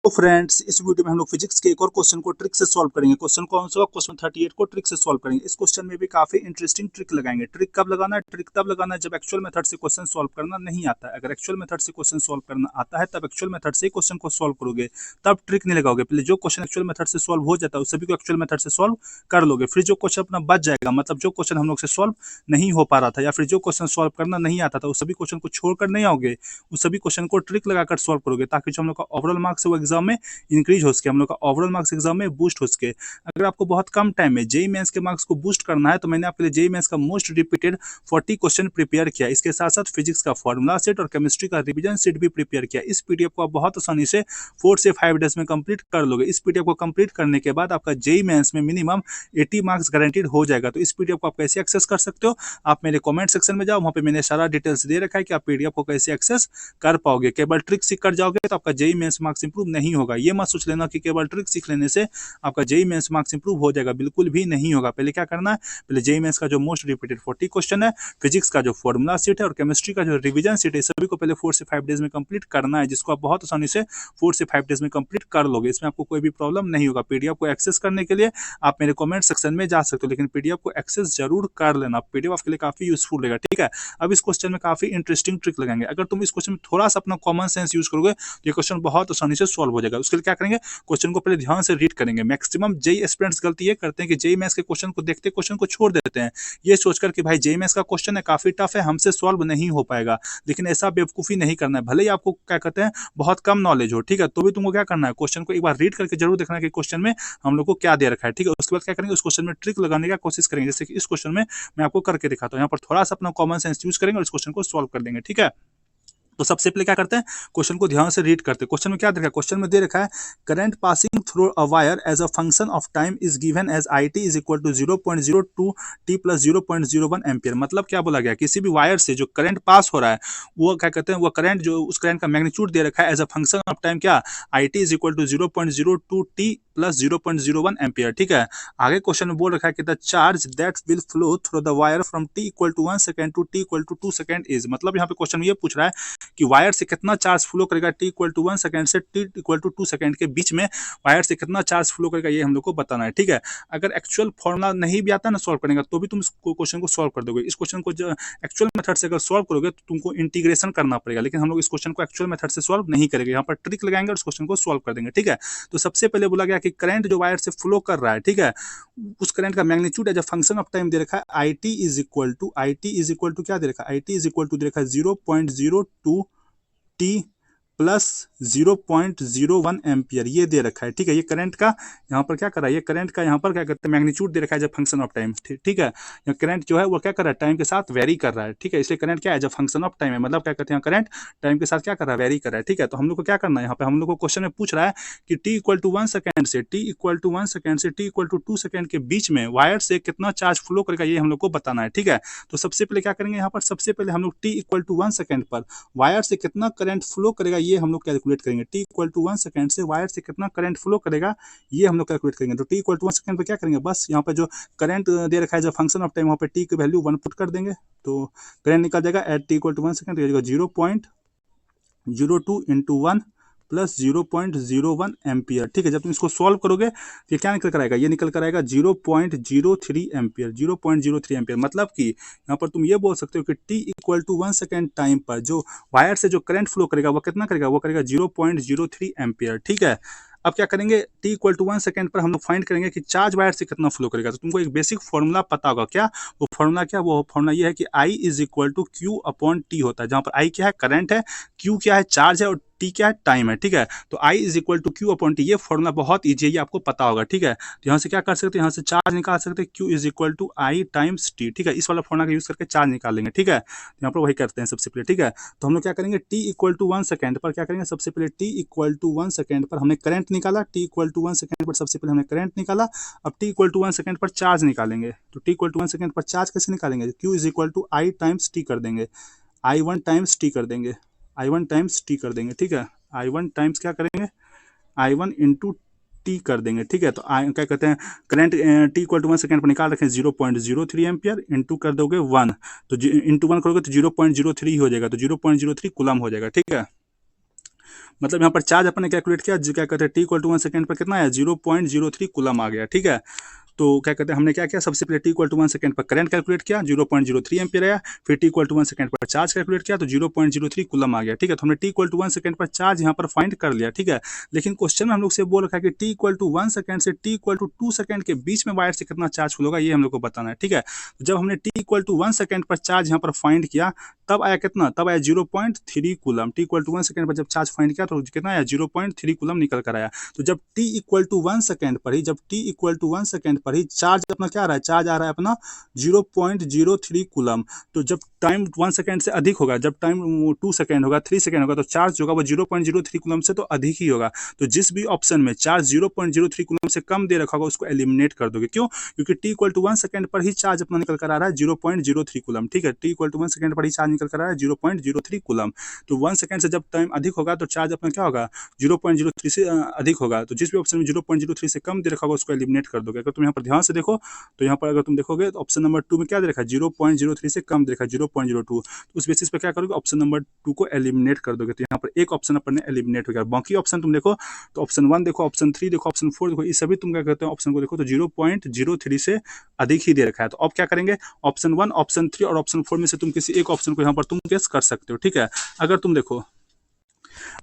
तो फ्रेंड्स, इस वीडियो में हम लोग फिजिक्स के एक और क्वेश्चन को ट्रिक से सॉल्व करेंगे। क्वेश्चन कौन सा? क्वेश्चन 38 को ट्रिक से सॉल्व करेंगे। इस क्वेश्चन में भी काफी इंटरेस्टिंग ट्रिक लगाएंगे। ट्रिक कब लगाना है? ट्रिक तब लगाना है जब एक्चुअल मेथड से क्वेश्चन सॉल्व करना नहीं आता है। अगर एक्चुअल मेथड से क्वेश्चन सॉल्व करना आता है तब एक्चुअल मेथड से क्वेश्चन को सॉल्व करोगे, तब ट्रिक नहीं लगाओगे। पहले जो क्वेश्चन एक्चुअल मेथड से सॉल्व हो जाता है उस सभी को एक्चुअल मेथड से सॉल्व कर लोगे। फिर जो क्वेश्चन अपना बच जाएगा, मतलब जो क्वेश्चन हम लोग से सॉल्व नहीं हो पा रहा था या फिर जो क्वेश्चन सॉल्व करना नहीं आता था, उस सभी क्वेश्चन को छोड़कर नहीं आओगे, उस सभी क्वेश्चन को ट्रिक लगाकर सॉल्व करोगे, ताकि जो हम लोग का ओवरऑल मार्क्स है वो एग्जाम में इंक्रीज हो सके, हम लोग का ओवरऑल मार्क्स एग्जाम में बूस्ट हो सके। अगर आपको बहुत कम टाइम में जेईई मेंस के मार्क्स को बूस्ट करना है तो मैंने आपके लिए जेईई मेंस का मोस्ट रिपीटेड 40 क्वेश्चन प्रिपेयर किया। इसके साथ साथ फिजिक्स का फॉर्मूला सेट और केमिस्ट्री का रिवीजन सेट भी प्रिपेयर किया। इस पीडीएफ को आप बहुत आसानी से 4 से 5 डेज में कंप्लीट कर लोगे। इस पीडीएफ को कंप्लीट करने के बाद आपका जेईई मेंस में मिनिमम 80 मार्क्स गारंटीड हो जाएगा। तो इस पीडीएफ को आप कैसे एक्सेस कर सकते हो? आप मेरे कमेंट सेक्शन में जाओ, वहां पे मैंने सारा डिटेल्स दे रखा है कि आप पीडीएफ को कैसे एक्सेस कर पाओगे। केवल ट्रिक सीख कर जाओगे तो आपका जेईई मेंस मार्क्स इंप्रूव नहीं होगा। ये मत सोच लेना कि केवल ट्रिक सीख लेने से आपका जेईई मेंस मार्क्स इंप्रूव हो जाएगा, बिल्कुल भी नहीं होगा। पहले क्या करना है? पहले जेईई मेंस का जो मोस्ट रिपीटेड 40 क्वेश्चन है, फिजिक्स का जो फॉर्मूला सेट है और केमिस्ट्री का जो रिवीजन सेट है, सभी को पहले 4 से 5 डेज में कंप्लीट करना है, जिसको आप बहुत आसानी से 4 से 5 डेज में कंप्लीट कर लोगे। इसमें आपको कोई भी प्रॉब्लम नहीं होगा। पीडीएफ को एक्सेस करने के लिए आप मेरे कमेंट सेक्शन में जा सकते हो, लेकिन पीडीएफ को एक्सेस जरूर कर लेना। पीडीएफ आपके लिए काफी यूजफुल रहेगा, ठीक है। अब इस क्वेश्चन में काफी इंटरेस्टिंग ट्रिक लगाएंगे। अगर तुम इस क्वेश्चन में थोड़ा सा अपना कॉमन सेंस यूज करोगे तो ये क्वेश्चन बहुत आसानी से सॉल्व हो जाएगा। उसके लिए क्या करेंगे? क्वेश्चन को पहले ध्यान से रीड करेंगे। मैक्सिमम जेईई एस्पिरेंट्स गलती ये करते हैं कि जेईई मेंस के क्वेश्चन को देखते क्वेश्चन को छोड़ देते हैं, ये सोचकर कि भाई जेईई मेंस का क्वेश्चन है, काफी टफ है, हमसे सॉल्व नहीं हो पाएगा। लेकिन ऐसा बेवकूफी नहीं करना है। भले ही आपको क्या कहते हैं बहुत कम नॉलेज हो, ठीक है, तो भी तुमको क्या करना है? क्वेश्चन को एक बार रीड करके जरूर देखना है कि क्वेश्चन में हम लोग को क्या दे रखा है, ठीक है। उसके बाद क्या करेंगे? उस क्वेश्चन में ट्रिक लगाने का कोशिश करेंगे। जैसे कि इस क्वेश्चन में मैं आपको करके दिखाता हूँ। यहाँ पर थोड़ा सा अपना कॉमन सेंस यूज करेंगे और इस क्वेश्चन को सॉल्व कर लेंगे, ठीक है। तो सबसे पहले क्या करते हैं? क्वेश्चन को ध्यान से रीड करते हैं। क्वेश्चन में क्या दे रखा है? क्वेश्चन में दे रखा है current passing through a wire as a function of time is given as IT is equal to 0.02 t plus 0.01 ampere. मतलब क्या बोला गया? किसी भी वायर से जो करंट पास हो रहा है वो क्या कहते हैं, वो करंट जो उस करंट का मैग्नीट्यूड दे रखा है as a function of time, क्या? IT is equal to 0.02 t plus 0.01 ampere, ठीक है। आगे क्वेश्चन में बोल रखा है कि the charge that will flow through the wire from t equal to 1 second to t equal to 2 second is. मतलब यहाँ पे क्वेश्चन में ये पूछ रहा है कि वायर से कितना चार्ज फ्लो करेगा टी इक्वल टू 1 सेकंड से टी इक्वल टू 2 सेकंड के बीच में, वायर से कितना चार्ज फ्लो करेगा, ये हम लोग को बताना है, ठीक है। अगर एक्चुअल फॉर्मूला नहीं भी आता ना सॉल्व करने का, तो भी तुम इस क्वेश्चन को सॉल्व कर दोगे। इस क्वेश्चन को जो एक्चुअल मेथड से अगर सॉल्व करोगे तो तुमको इंटीग्रेशन करना पड़ेगा, लेकिन हम लोग इस क्वेश्चन को एक्चुअल मेथड से सॉल्व नहीं करेंगे। यहाँ पर ट्रिक लगाएंगे और इस क्वेश्चन को सॉल्व कर देंगे, ठीक है। तो सबसे पहले बोला गया कि करंट जो वायर से फ्लो कर रहा है, ठीक है, उस करंट का magnitude as a function of time दे रखा है। IT इज इक्वल टू क्या दे रखा है? IT इज इक्वल टू दे रखा है 0.02 t प्लस 0.01 एम्पियर, ये दे रखा है, ठीक है। ये करंट का यहाँ पर क्या कर रहा है? ये करंट का यहाँ पर क्या करते हैं? मैग्नीट्यूड दे रखा है as a function of time, ठीक है। यहाँ करंट जो है वो क्या कर रहा है? टाइम के साथ वेरी कर रहा है, ठीक है। इसलिए करंट क्या है? As a function of time है। मतलब क्या कहते हैं? करंट टाइम के साथ क्या कर रहा है? वेरी कर रहा है, ठीक है। तो हम लोग को क्या करना है? यहाँ पे हम लोग को क्वेश्चन में पूछ रहा है कि t इक्वल टू 1 सेकंड से t इक्वल टू 1 सेकंड से t इक्वल टू 2 सेकंड के बीच में वायर से कितना चार्ज फ्लो करेगा, ये हम लोग को बताना है, ठीक है। तो सबसे पहले क्या करेंगे? यहाँ पर सबसे पहले हम लोग t इक्वल टू 1 सेकंड पर वायर से कितना करंट फ्लो करेगा ये हम लोग कैलकुलेट करेंगे। t इक्वल टू 1 सेकंड से वायर से कितना करंट फ्लो करेगा ये हम लोग कैलकुलेट करेंगे। तो t इक्वल टू 1 सेकंड पे क्या करेंगे? बस यहाँ पे जो करंट दे रखा है जो फंक्शन ऑफ टाइम, वहाँ पे t की वैल्यू 1 पुट कर देंगे तो करंट निकल जाएगा at t equal to 1 second, 0.02 into 1 plus 0.01 ampere, ठीक है। जब तुम इसको सॉल्व करोगे तो ये क्या निकल कर आएगा? ये निकल कर आएगा 0.03 एम्पियर, 0.03 एम्पियर। मतलब कि यहाँ पर तुम ये बोल सकते हो कि t equal to 1 second time पर जो वायर से जो करंट फ्लो करेगा वो कितना करेगा? वो करेगा 0.03 एम्पियर, ठीक है। अब क्या करेंगे? t इक्वल टू 1 सेकंड पर हम लोग फाइंड करेंगे कि चार्ज वायर से कितना फ्लो करेगा। तो तुमको एक बेसिक फॉर्मूला पता होगा, क्या वो फॉर्मूला? क्या वो फॉर्मूला? ये है कि I is equal to Q upon T होता है, जहाँ पर I क्या है? करंट है, Q क्या है? चार्ज है, और टी क्या है? टाइम है, ठीक है। तो I is equal to Q upon T, ये फॉर्मूला बहुत ईजी है, ये आपको पता होगा, ठीक है। तो यहाँ से क्या कर सकते हैं? यहाँ से चार्ज निकाल सकते हैं, Q is equal to I times T, ठीक है। इस वाला फॉर्मूला का यूज करके चार्ज निकाल लेंगे, ठीक है। तो यहाँ पर वही करते हैं सबसे पहले, ठीक है। तो हम लोग क्या करेंगे? t इक्वल टू 1 सेकंड पर क्या करेंगे? सबसे पहले t इक्वल टू 1 सेकंड पर हमने करंट निकाला, t इक्वल टू 1 सेकंड पर सबसे पहले हमने करंट निकाला। अब t इक्वल टू 1 सेकंड पर चार्ज निकालेंगे। तो t इक्वल टू 1 सेकंड पर चार्ज कैसे निकालेंगे? q is equal to I times T कर देंगे, I1 टाइम्स टी कर देंगे, I1 टाइम्स टी कर देंगे, ठीक है। I1 टाइम्स क्या करेंगे? I1 इंटू टी कर देंगे, ठीक है। तो क्या कहते हैं? Current t equal to 1 second पर निकाल रखें 0.03 एम्पियर, इंटू कर दोगे 1, तो इंटू 1 करोगे तो 0.03 हो जाएगा, तो 0.03 कूलम हो जाएगा, ठीक है। मतलब यहाँ पर चार्ज अपन ने कैलकुलेट किया, जो क्या कहते हैं t=1 सेकंड पर कितना है 0.03 कूलम आ गया, ठीक है। तो क्या कहते हैं हमने क्या किया, सबसे पहले t=1 सेकंड पर करंट कैलकुलेट किया 0.03 एम्पीयर आया, फिर t=1 सेकंड पर चार्ज कैलकुलेट किया तो 0.03 कूलम आ गया, ठीक है। तो हमने t=1 सेकंड पर चार्ज यहाँ पर फाइंड कर लिया, ठीक है। लेकिन क्वेश्चन में हम लोग से बोल रखा है कि t=1 सेकंड से t=2 सेकंड के बीच में वायर से कितना चार्ज फ्लो होगा, ये हम लोग को बताना है, ठीक है। तो जब हमने t=1 सेकंड पर चार्ज यहाँ पर फाइंड किया तब आया कितना, तब आया 0.3 कूलम। t=1 सेकंड पर जब चार्ज फाइंड किया तो कितना आया 0.3 कूलम निकल कर आया। तो जब t=1 सेकंड पर ही, जब t=1 सेकंड पर ही चार्ज अपना क्या आ रहा है, चार्ज आ रहा है अपना 0.03 कूलम। तो जब टाइम 1 सेकंड से अधिक होगा, जब टाइम 2 सेकंड होगा, 3 सेकंड होगा, तो चार्ज जो होगा वो 0.03 कूलम से तो अधिक ही होगा। तो जिस भी ऑप्शन में चार्ज 0.03 कूलम से कम दे रखा होगा उसको एलिमिनेट कर दोगे। क्यों? क्योंकि t=1 सेकंड पर ही चार्ज अपना निकल कर आ रहा है 0.03 कूलम, ठीक है। t=1 सेकंड पर ही चार्ज निकल कर आ रहा है 0.03 कूलम। तो 1 सेकंड से जब टाइम अधिक होगा तो चार्ज अपना क्या होगा 0.03 से अधिक होगा। तो जिस भी ऑप्शन में 0.03 से कम दे रखा होगा उसको एलिमिनेट कर दोगे। अगर तुम यहाँ पर ध्यान से देखो तो यहाँ पर अगर तुम देखोगे तो ऑप्शन नंबर 2 में क्या दे रखा है 0.03 से कम दे रखा है 0.02। तो उस बेसिस पे क्या करोगे, ऑप्शन नंबर 2 को एलिमिनेट कर दोगे। तो यहाँ पर एक ऑप्शन अपन ने एलिमिनेट हो गया। बाकी ऑप्शन तुम देखो तो ऑप्शन 1 देखो, ऑप्शन 3 देखो, ऑप्शन 4 देखो, ये सभी तुम क्या करते हो ऑप्शन को देखो तो 0.03 से अधिक ही दे रखा है। तो अब क्या करेंगे, ऑप्शन 1, ऑप्शन 3 और ऑप्शन 4 में से तुम किसी एक ऑप्शन को यहाँ पर तुम गेस कर सकते हो, ठीक है। अगर तुम देखो,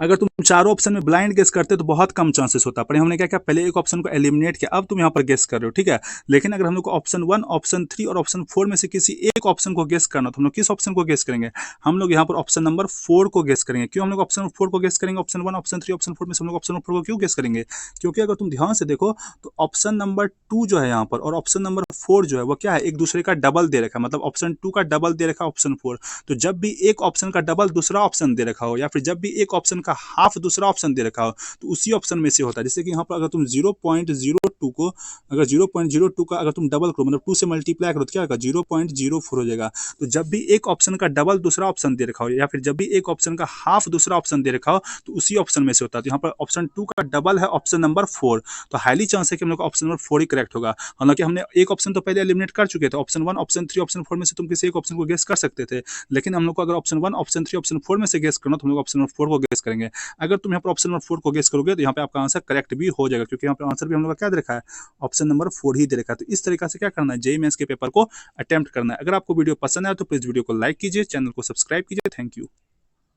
अगर तुम चारों ऑप्शन में ब्लाइंड गेस करते तो बहुत कम चांसेस होता, पर हमने क्या किया, पहले एक ऑप्शन को एलिमिनेट किया, अब तुम यहाँ पर गेस कर रहे हो, ठीक है। लेकिन अगर हम लोग को ऑप्शन 1, ऑप्शन 3 और ऑप्शन 4 में से किसी एक ऑप्शन को गेस करना, तो हम लोग किस ऑप्शन को गेस करेंगे, हम लोग यहाँ पर ऑप्शन नंबर 4 को गेस करेंगे। क्यों हम लोग ऑप्शन 4 को गेस करेंगे, ऑप्शन 1, ऑप्शन 3, ऑप्शन 4 में से हम लोग ऑप्शन नंबर 4 को क्यों गेस करेंगे, क्योंकि अगर तुम ध्यान से देखो तो ऑप्शन नंबर 2 जो है यहाँ पर और ऑप्शन नंबर 4 जो है वो क्या है, एक दूसरे का डबल दे रखा है। मतलब ऑप्शन 2 का डबल दे रखा है ऑप्शन 4। तो जब भी एक ऑप्शन का डबल दूसरा ऑप्शन दे रखा हो या फिर जब भी एक ऑप्शन का हाफ दूसरा ऑप्शन दे रखा हो तो उसी ऑप्शन में से होता है। जैसे कि यहाँ पर अगर तुम 0.02 को, अगर 0.02 का अगर तुम डबल करो, मतलब 2 से मल्टीप्लाई करो तो क्या होगा 0.04 हो जाएगा। तो जब भी एक ऑप्शन का डबल दूसरा ऑप्शन दे रखा हो या फिर जब भी एक ऑप्शन का हाफ दूसरा ऑप्शन दे रखा हो तो उसी ऑप्शन में से होता है। तो यहाँ पर ऑप्शन 2 का डबल है ऑप्शन नंबर 4। तो हाईली चांस है कि हम लोग ऑप्शन नंबर 4 ही करेक्ट होगा। हालांकि हमने एक ऑप्शन तो पहले एलिमिनेट कर चुके थे, ऑप्शन 1, ऑप्शन 3, ऑप्शन 4 में से तुम किसी एक ऑप्शन को गेस कर सकते थे। लेकिन हम लोग को अगर ऑप्शन 1, ऑप्शन 3, ऑप्शन 4 में से गेस करना तो हम लोग ऑप्शन नंबर 4 को गेस करेंगे। अगर तुम यहाँ पर ऑप्शन नंबर 4 को गेस करोगे तो यहाँ पे आपका आंसर करेक्ट भी हो जाएगा, क्योंकि यहाँ पे आंसर भी हम लोग का क्या दे रखा है, ऑप्शन नंबर 4 ही दे रखा है। तो इस तरीके से क्या करना है, जेईई मेंस के पेपर को अटेम्प्ट करना है। अगर आपको वीडियो पसंद आए तो प्लीज वीडियो को लाइक कीजिए, चैनल को सब्सक्राइब कीजिए। Thank you.